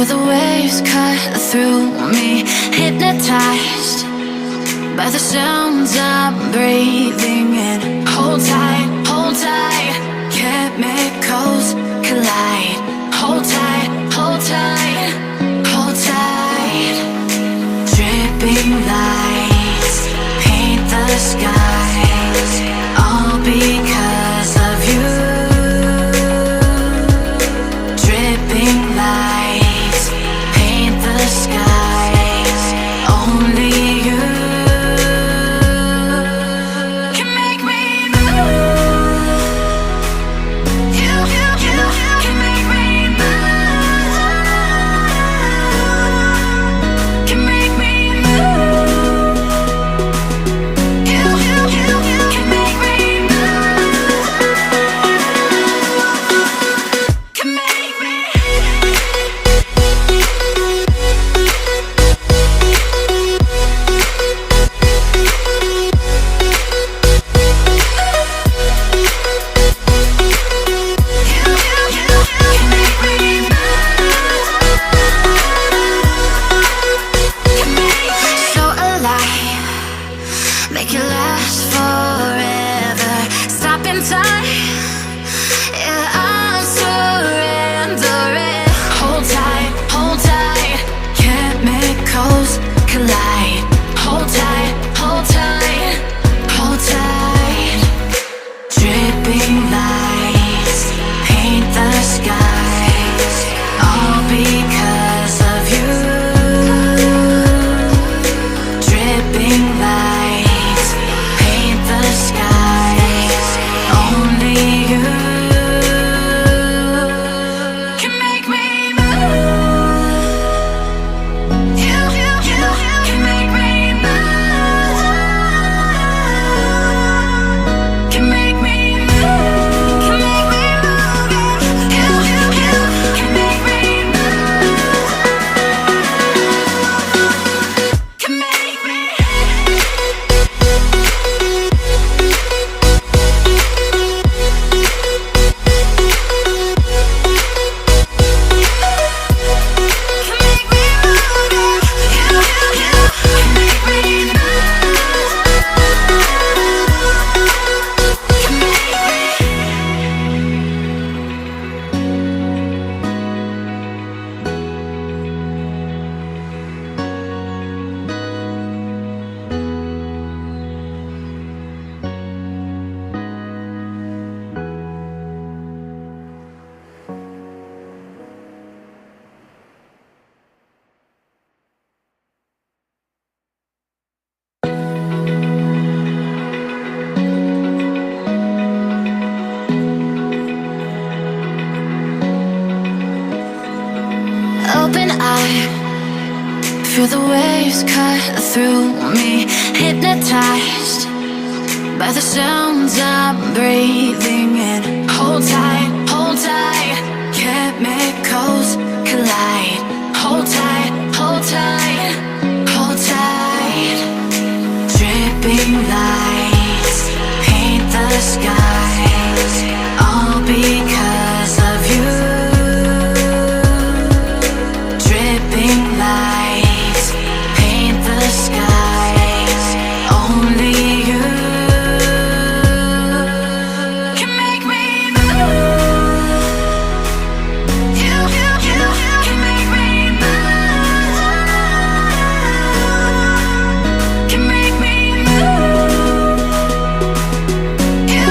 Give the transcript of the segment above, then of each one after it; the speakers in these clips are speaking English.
Feel the waves cut through me, hypnotized by the sounds I'm breathing in. Hold tight, chemicals collide. Hold tight, hold tight, hold tight. Dripping lights paint the skies, all because of you. Dripping lights paint the skies, only you can make me move. You can make me move. Can make me move. You can make me move. Can make me. So alive, make it last forever. Stop in time, yeah, I'm surrendering. Hold tight, chemicals collide. Hold tight, hold tight, hold tight. Dripping lights paint the skies, all because of you. Dripping lights paint the skies, only you can make me move. You can make me move. Can make me move. Can make me move. You can make me move. Can make me. Open eye, feel the waves cut through me, hypnotized by the sounds I'm breathing in. Hold tight, chemicals collide. Hold tight, hold tight, hold tight. Dripping lights paint the skies, all because of you. Dripping lights paint the skies, only you can make me move. You can make me move. Can make me move. You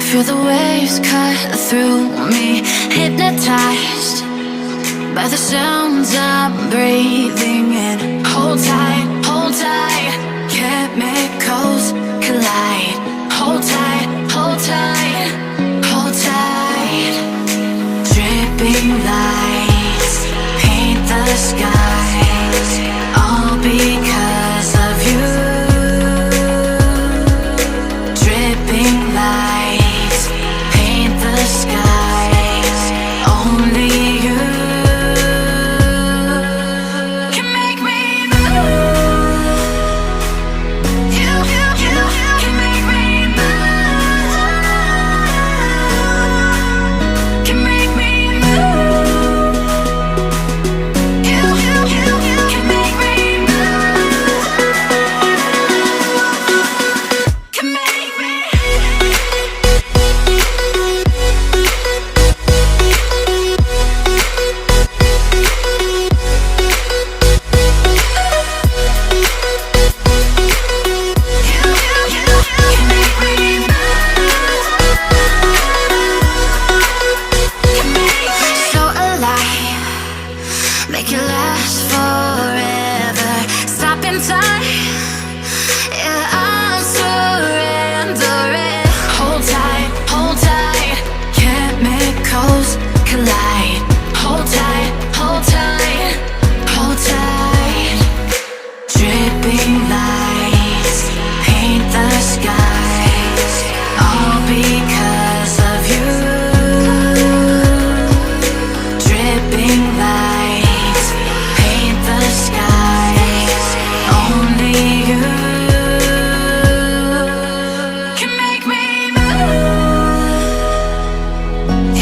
Feel the waves cut through me, hypnotized by the sounds I'm breathing in. Hold tight, chemicals collide. Hold tight, hold tight, hold tight. Dripping lights paint the skies, all because of you. Dripping lights paint the skies, only you can make me move. You can make me move. Can make me move. You can make me move. Can make me. So alive, make it last forever. Stop in time, yeah, I'm surrendering. Hold tight, chemicals collide. Hold tight, hold tight, hold tight. Dripping lights paint the skies, all because of you. Dripping lights paint the skies, only you can make me move.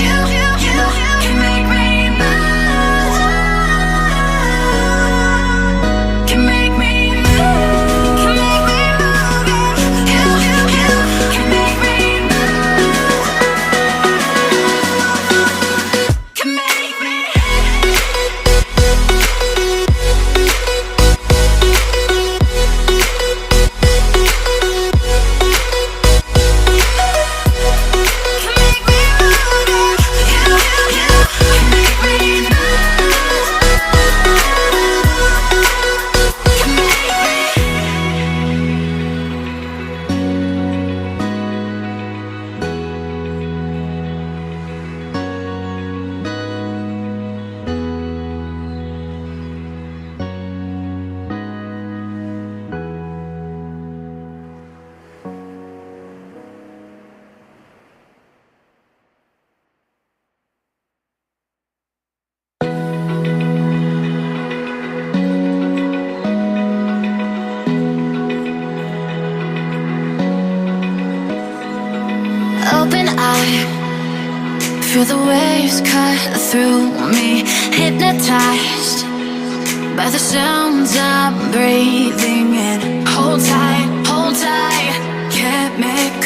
You can make me move. Can make me move. Can make me move. You can make me move. Can make me. Open eye, feel the waves cut through me, hypnotized by the sounds I'm breathing in. Hold tight, chemicals